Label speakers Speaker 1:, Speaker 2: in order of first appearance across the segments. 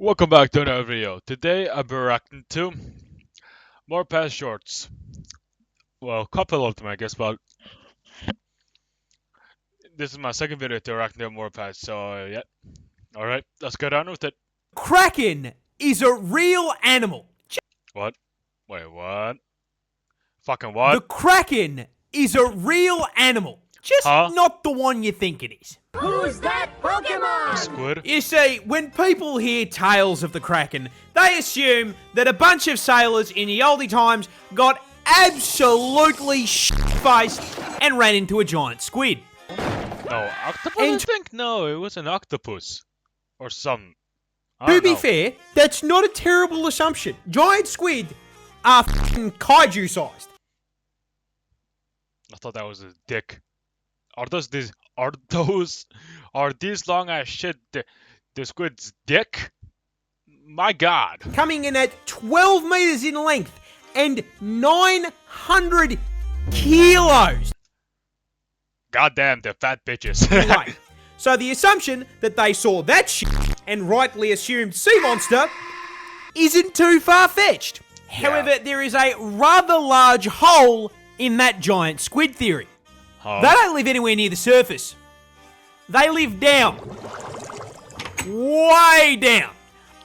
Speaker 1: Welcome back to another video. Today I'm reacting to moreparz shorts. Well, a couple of them I guess, but this is my second video to reacting to moreparz, so yeah. Alright, let's get on with it.
Speaker 2: Kraken is a real animal.
Speaker 1: What? Wait, what? Fucking what?
Speaker 2: The Kraken is a real animal. Just not the one you think it is.
Speaker 3: Who's that Pokemon?
Speaker 1: Squid?
Speaker 2: You see, when people hear tales of the Kraken, they assume that a bunch of sailors in the oldie times got absolutely shit-faced and ran into a giant squid.
Speaker 1: No, octopus I think? No, it was an octopus. Or something.
Speaker 2: To be fair, that's not a terrible assumption. Giant squid are f***ing kaiju-sized.
Speaker 1: I thought that was a dick. Are these long ass shit the squid's dick? My god.
Speaker 2: Coming in at 12 meters in length and 900 kilos.
Speaker 1: Goddamn, they're fat bitches.
Speaker 2: Right. So the assumption that they saw that shit and rightly assumed sea monster isn't too far-fetched. Yeah. However, there is a rather large hole in that giant squid theory. They don't live anywhere near the surface. They live down. Way down.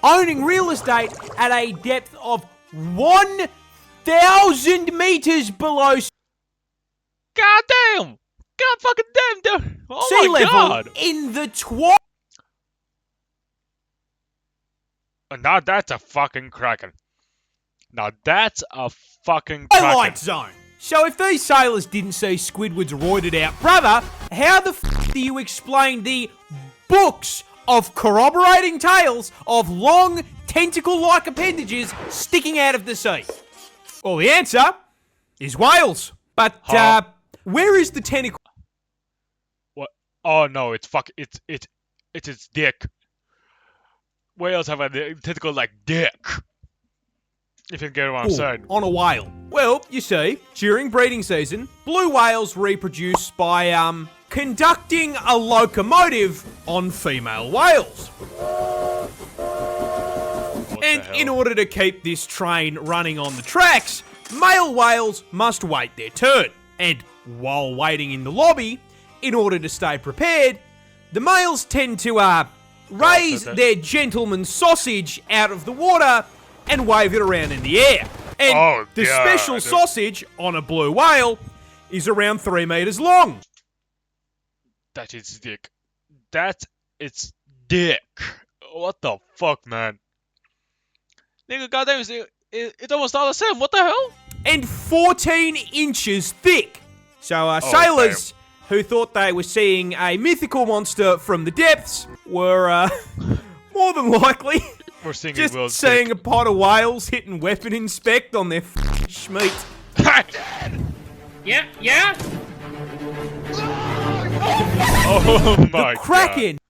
Speaker 2: Owning real estate at a depth of 1,000 meters below
Speaker 1: Goddamn! God fucking damn, dude! Oh
Speaker 2: sea
Speaker 1: my
Speaker 2: level
Speaker 1: god!
Speaker 2: In the
Speaker 1: Now that's a fucking Kraken. Now that's a fucking Kraken.
Speaker 2: Twilight Zone. So if these sailors didn't see Squidward's roided out brother, how the f*** do you explain the books of corroborating tales of long, tentacle-like appendages sticking out of the sea? Well, the answer is whales. But, where is the tentacle?
Speaker 1: What? Oh no, it's its dick. Whales have a tentacle like dick. If you get what I'm saying.
Speaker 2: On a whale. Well, you see, during breeding season, blue whales reproduce by, conducting a locomotive on female whales. And in order to keep this train running on the tracks, male whales must wait their turn. And while waiting in the lobby, in order to stay prepared, the males tend to, raise their gentleman's sausage out of the water and wave it around in the air. And the special sausage on a blue whale is around 3 meters long.
Speaker 1: That's its dick. That's its dick. What the fuck, man? Nigga, goddamn, it's almost all the same. What the hell?
Speaker 2: And 14 inches thick. So, sailors who thought they were seeing a mythical monster from the depths were, more than likely
Speaker 1: we're seeing
Speaker 2: just seeing a pot of whales hitting weapon inspect on their schmeat.
Speaker 3: Yeah?
Speaker 1: Oh my
Speaker 2: Kraken.
Speaker 1: god.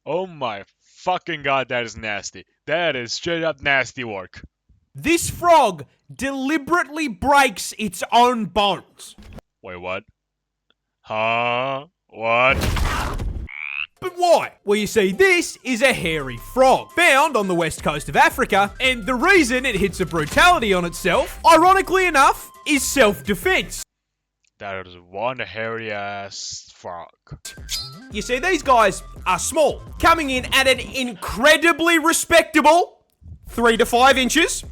Speaker 1: Oh my fucking god, that is nasty. That is straight up nasty work.
Speaker 2: This frog deliberately breaks its own bones.
Speaker 1: Wait, what? Huh? What?
Speaker 2: But why? Well, you see, this is a hairy frog, found on the west coast of Africa, and the reason it hits a brutality on itself, ironically enough, is self-defense.
Speaker 1: That is one hairy-ass frog.
Speaker 2: You see, these guys are small, coming in at an incredibly respectable 3 to 5 inches,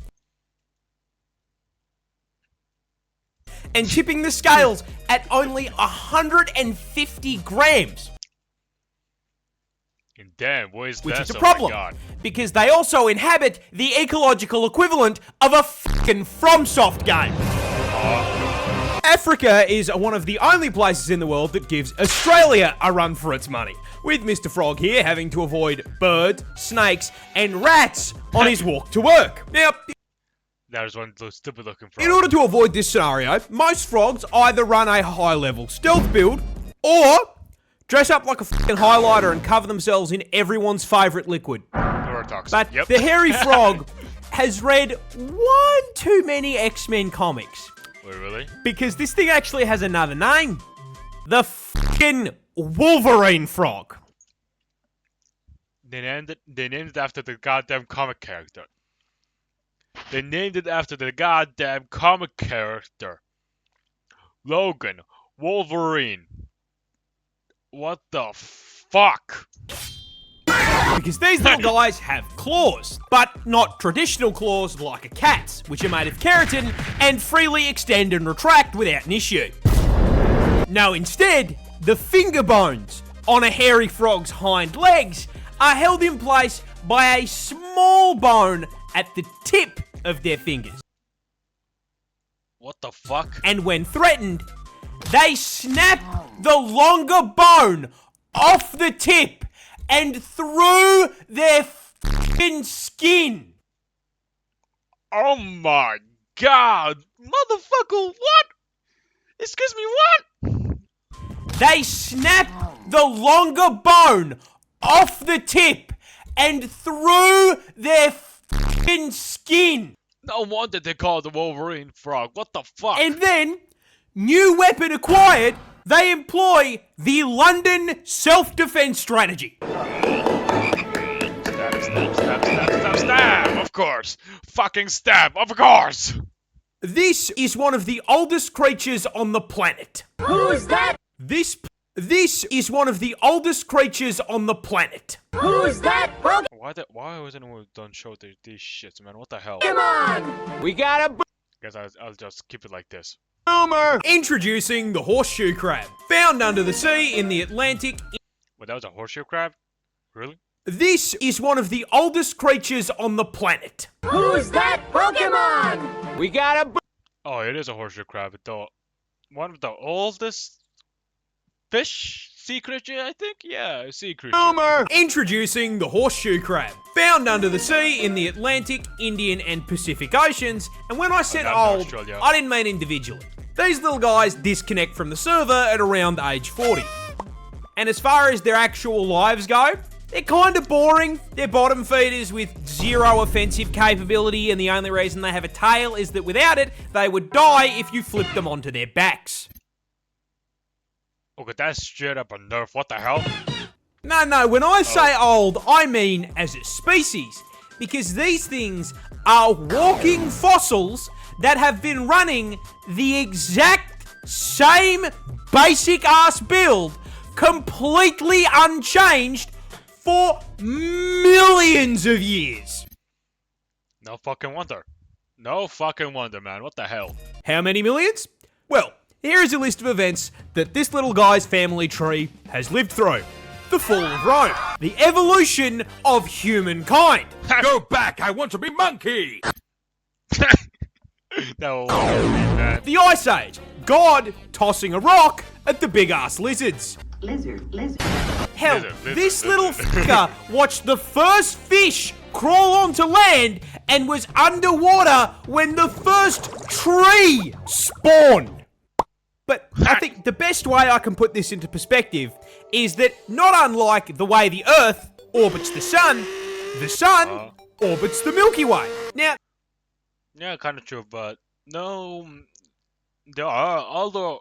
Speaker 2: and tipping the scales at only 150 grams.
Speaker 1: And damn, where's that?
Speaker 2: Which is a problem, because they also inhabit the ecological equivalent of a fucking FromSoft game. Africa is one of the only places in the world that gives Australia a run for its money, with Mr. Frog here having to avoid birds, snakes, and rats on his walk to work. Now,
Speaker 1: that is one of those stupid looking frogs.
Speaker 2: In order to avoid this scenario, most frogs either run a high-level stealth build, or dress up like a fucking highlighter and cover themselves in everyone's favourite liquid. But the hairy frog has read one too many X-Men comics.
Speaker 1: Wait, really?
Speaker 2: Because this thing actually has another name. The fucking Wolverine frog.
Speaker 1: They named it after the goddamn comic character. They named it after the goddamn comic character. Logan, Wolverine. What the fuck?
Speaker 2: Because these little guys have claws, but not traditional claws like a cat's, which are made of keratin and freely extend and retract without an issue. No, instead, the finger bones on a hairy frog's hind legs are held in place by a small bone at the tip of their fingers.
Speaker 1: What the fuck?
Speaker 2: And when threatened, they snap the longer bone off the tip and through their f***ing skin.
Speaker 1: Oh my god! Motherfucker, what? Excuse me, what?
Speaker 2: They snap the longer bone off the tip and through their f***ing skin.
Speaker 1: No wonder they call it the Wolverine frog. What the fuck?
Speaker 2: And then, new weapon acquired, they employ the London self-defense strategy.
Speaker 1: Stab! Of course! Fucking stab! Of course!
Speaker 2: This is one of the oldest creatures on the planet.
Speaker 3: Who's that?
Speaker 2: This is one of the oldest creatures on the planet.
Speaker 3: Who's that
Speaker 1: Why wasn't we done show these shits, man? What the hell?
Speaker 3: Pokemon?
Speaker 2: We got a
Speaker 1: Guess I'll just keep it like this.
Speaker 2: boomer. Introducing the horseshoe crab, found under the sea in the Atlantic.
Speaker 1: Wait, that was a horseshoe crab? Really?
Speaker 2: This is one of the oldest creatures on the planet.
Speaker 3: Who's that Pokemon?
Speaker 2: We got a
Speaker 1: Oh, it is a horseshoe crab. Though one of the oldest fish sea creature, I think. Yeah, sea creature.
Speaker 2: boomer. Introducing the horseshoe crab, found under the sea in the Atlantic, Indian, and Pacific Oceans. And when I said
Speaker 1: that's
Speaker 2: old,
Speaker 1: Australia.
Speaker 2: I didn't mean individually. These little guys disconnect from the server at around age 40. And as far as their actual lives go, they're kind of boring. They're bottom feeders with zero offensive capability, and the only reason they have a tail is that without it, they would die if you flipped them onto their backs.
Speaker 1: Okay, that's straight up a nerf. What the hell?
Speaker 2: No, when I say old, I mean as a species. Because these things are walking fossils that have been running the exact same basic ass build, completely unchanged, for millions of years.
Speaker 1: No fucking wonder. No fucking wonder, man. What the hell?
Speaker 2: How many millions? Well, here is a list of events that this little guy's family tree has lived through. The fall of Rome. The evolution of humankind.
Speaker 4: Go back, I want to be monkey!
Speaker 1: No, man.
Speaker 2: The Ice Age. God tossing a rock at the big ass lizards.
Speaker 3: Lizard.
Speaker 2: Hell,
Speaker 1: Lizard.
Speaker 2: this little fucker watched the first fish crawl onto land and was underwater when the first tree spawned. But I think the best way I can put this into perspective is that not unlike the way the Earth orbits the sun orbits the Milky Way. Now,
Speaker 1: Yeah, kind of true, but no, there are other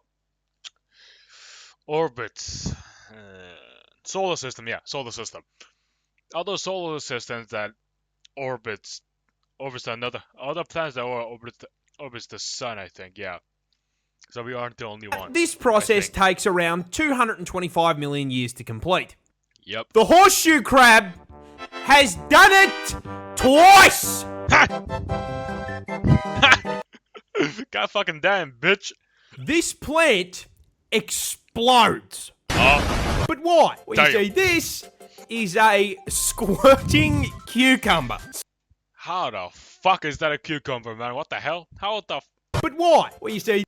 Speaker 1: orbits. Solar system, yeah, solar system. Other solar systems that orbits other planets that orbits the sun, I think, yeah. So we aren't the only one.
Speaker 2: this process takes around 225 million years to complete.
Speaker 1: Yep.
Speaker 2: The horseshoe crab has done it twice!
Speaker 1: God fucking damn, bitch.
Speaker 2: This plant explodes.
Speaker 1: Oh,
Speaker 2: But why? Well, you
Speaker 1: Damn.
Speaker 2: see, this is a squirting cucumber.
Speaker 1: how the fuck is that a cucumber, man? What the hell?
Speaker 2: But why? Well, you see,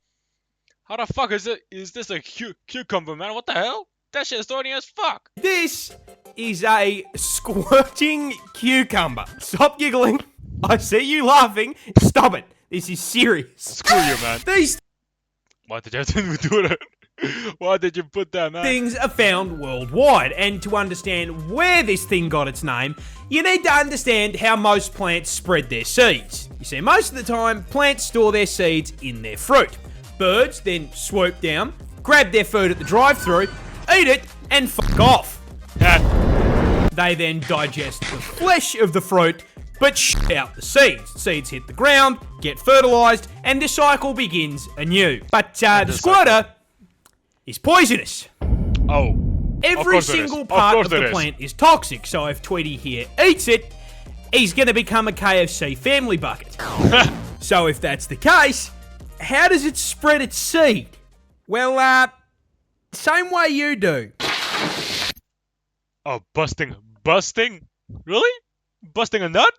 Speaker 1: How the fuck is this a cucumber, man? What the hell? That shit's thorny as fuck.
Speaker 2: this is a squirting cucumber. Stop giggling. I see you laughing. Stop it. This is serious.
Speaker 1: Screw you, man.
Speaker 2: These
Speaker 1: Why did you have to do that? Why did you put that, man?
Speaker 2: things are found worldwide, and to understand where this thing got its name, you need to understand how most plants spread their seeds. You see, most of the time, plants store their seeds in their fruit. Birds then swoop down, grab their food at the drive-thru, eat it, and fuck off. They then digest the flesh of the fruit, but shit out the seeds. Seeds hit the ground, get fertilized, and the cycle begins anew. But the squirter is poisonous.
Speaker 1: Oh.
Speaker 2: Every single part of the plant is toxic, so if Tweety here eats it, he's going to become a KFC family bucket. So if that's the case, how does it spread its seed? Well, same way you do.
Speaker 1: Oh, busting? Really? Busting a nut?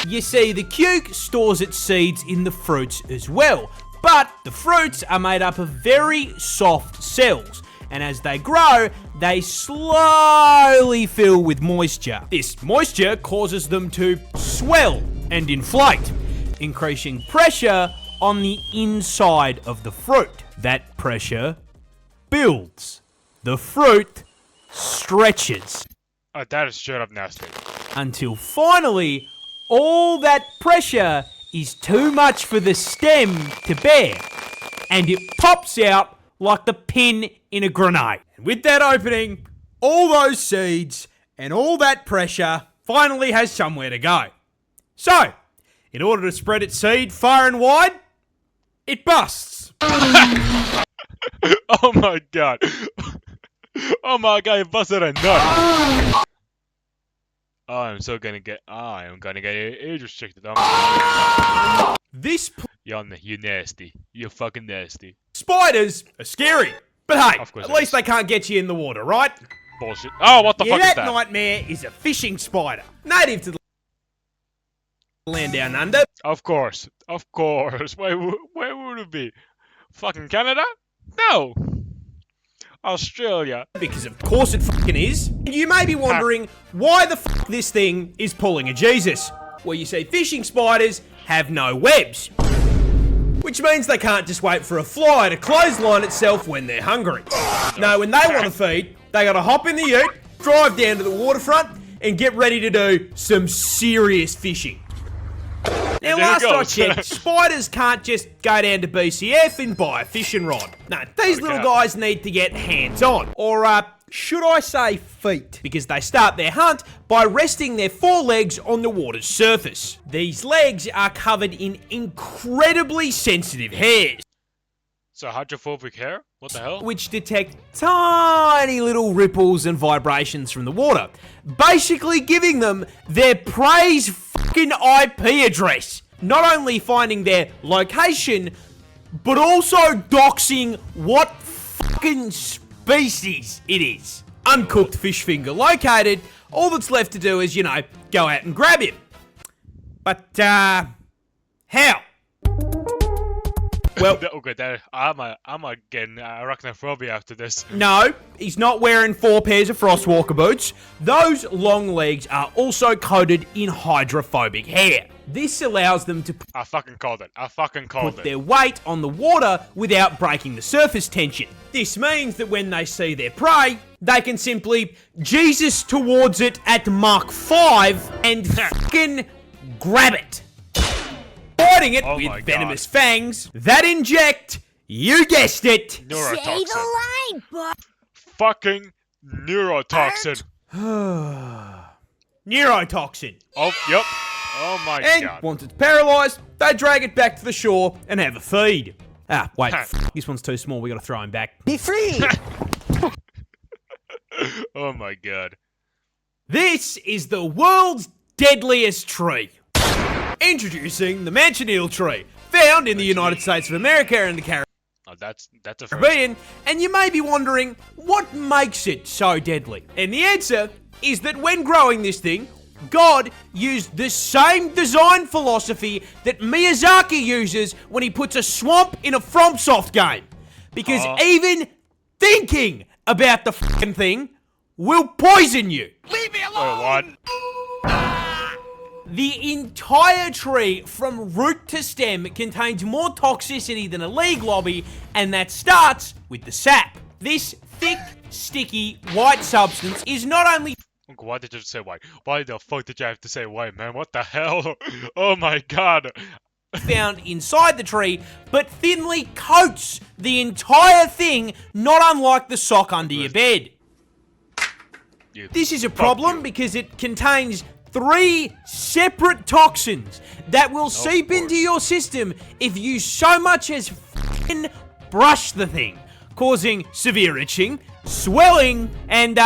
Speaker 2: You see, the cuke stores its seeds in the fruits as well, but the fruits are made up of very soft cells, and as they grow, they slowly fill with moisture. This moisture causes them to swell and inflate, increasing pressure on the inside of the fruit. That pressure builds. The fruit stretches.
Speaker 1: Oh, that is straight up nasty.
Speaker 2: Until finally, all that pressure is too much for the stem to bear, and it pops out like the pin in a grenade. And with that opening, all those seeds and all that pressure finally has somewhere to go. So, in order to spread its seed far and wide, it busts.
Speaker 1: Oh my god. Oh my god, you busted a nut. Oh, I am gonna get age restricted. Oh
Speaker 2: This
Speaker 1: you nasty. You're fucking nasty.
Speaker 2: spiders are scary. But hey,
Speaker 1: Of course
Speaker 2: at
Speaker 1: it
Speaker 2: least
Speaker 1: is.
Speaker 2: they can't get you in the water, right?
Speaker 1: Bullshit. Oh, what the
Speaker 2: Yeah,
Speaker 1: fuck is
Speaker 2: that
Speaker 1: that?
Speaker 2: nightmare is a fishing spider, native to the land down under.
Speaker 1: Of course. Where would it be? Fucking Canada? No. Australia.
Speaker 2: Because of course it fucking is. You may be wondering why the fuck this thing is pulling a Jesus. Well, you see, fishing spiders have no webs, which means they can't just wait for a fly to clothesline itself when they're hungry. No, when they want to feed, they gotta hop in the ute, drive down to the waterfront, and get ready to do some serious fishing. Now,
Speaker 1: There it
Speaker 2: last I
Speaker 1: goes.
Speaker 2: checked, spiders can't just go down to BCF and buy a fishing rod. No, these little
Speaker 1: can't.
Speaker 2: guys need to get hands-on. Or, should I say feet? Because they start their hunt by resting their forelegs on the water's surface. These legs are covered in incredibly sensitive hairs,
Speaker 1: So hydrophobic hair? What the hell?
Speaker 2: which detect tiny little ripples and vibrations from the water, basically giving them their prey's fucking IP address. Not only finding their location, but also doxing what fucking species it is. Uncooked fish finger located, all that's left to do is, go out and grab him. But, how? Well,
Speaker 1: Okay, I'm getting arachnophobia after this.
Speaker 2: no, he's not wearing 4 pairs of Frostwalker boots. Those long legs are also coated in hydrophobic hair. This allows them to
Speaker 1: I fucking called it.
Speaker 2: put their weight on the water without breaking the surface tension. This means that when they see their prey, they can simply Jesus towards it at Mach 5 and fucking grab it. Fighting it
Speaker 1: Oh my
Speaker 2: with venomous fangs that inject, you guessed it,
Speaker 3: Say
Speaker 1: Neurotoxin.
Speaker 3: the line, but
Speaker 1: Fucking neurotoxin.
Speaker 2: neurotoxin.
Speaker 1: Oh, yep. Oh my
Speaker 2: And
Speaker 1: god.
Speaker 2: once it's paralyzed, they drag it back to the shore and have a feed. Ah, wait, this one's too small, we gotta throw him back.
Speaker 3: be free.
Speaker 1: Oh my god.
Speaker 2: This is the world's deadliest tree. Introducing the manchineel tree, found in the United States of America and the
Speaker 1: Oh, that's a first.
Speaker 2: Caribbean, and you may be wondering, what makes it so deadly? And the answer is that when growing this thing, God used the same design philosophy that Miyazaki uses when he puts a swamp in a FromSoft game. Because even thinking about the fucking thing will poison you.
Speaker 1: Wait, what?
Speaker 2: The entire tree, from root to stem, contains more toxicity than a league lobby, and that starts with the sap. This thick, sticky, white substance is not only
Speaker 1: Okay, why did you say white? Why the fuck did you have to say white, man? What the hell? Oh my god.
Speaker 2: found inside the tree, but thinly coats the entire thing, not unlike the sock under your bed.
Speaker 1: You
Speaker 2: This is a
Speaker 1: fuck
Speaker 2: problem
Speaker 1: you.
Speaker 2: because it contains 3 separate toxins that will seep
Speaker 1: course.
Speaker 2: into your system if you so much as f***ing brush the thing, causing severe itching, swelling, and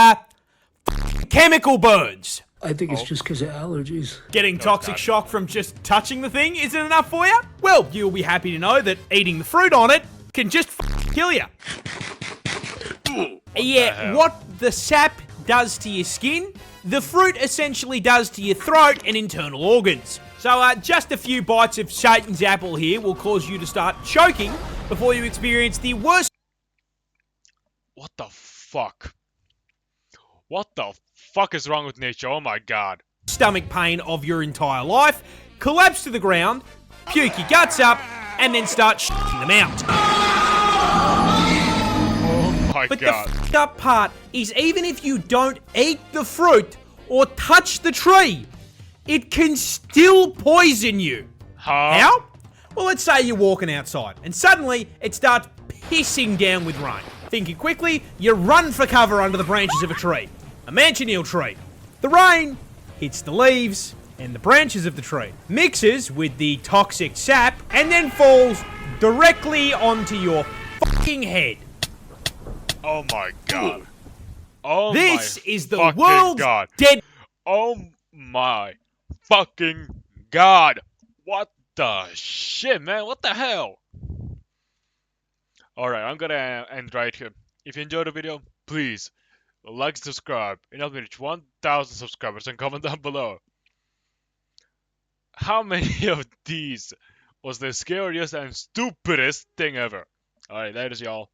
Speaker 2: chemical burns.
Speaker 5: I think it's just because of allergies.
Speaker 2: Getting toxic shock from just touching the thing isn't enough for you? Well, you'll be happy to know that eating the fruit on it can just kill you. Yeah, what the sap does to your skin, the fruit essentially does to your throat and internal organs. So just a few bites of Satan's apple here will cause you to start choking before you experience the worst
Speaker 1: What the fuck? What the fuck is wrong with nature? Oh my god.
Speaker 2: stomach pain of your entire life, collapse to the ground, puke your guts up, and then start shitting them out.
Speaker 1: Oh my
Speaker 2: But
Speaker 1: god.
Speaker 2: the f***ed up part is even if you don't eat the fruit or touch the tree, it can still poison you.
Speaker 1: Huh?
Speaker 2: How? Well, let's say you're walking outside and suddenly it starts pissing down with rain. Thinking quickly, you run for cover under the branches of a tree. A manchineel tree. The rain hits the leaves and the branches of the tree, mixes with the toxic sap, and then falls directly onto your fucking head.
Speaker 1: Oh my god. Oh
Speaker 2: This
Speaker 1: my
Speaker 2: is the
Speaker 1: fucking
Speaker 2: world's
Speaker 1: god.
Speaker 2: dead.
Speaker 1: Oh my fucking god. What the shit, man? What the hell? Alright, I'm gonna end right here. If you enjoyed the video, please like, subscribe, and help me reach 1,000 subscribers and comment down below. How many of these was the scariest and stupidest thing ever? Alright, that is y'all.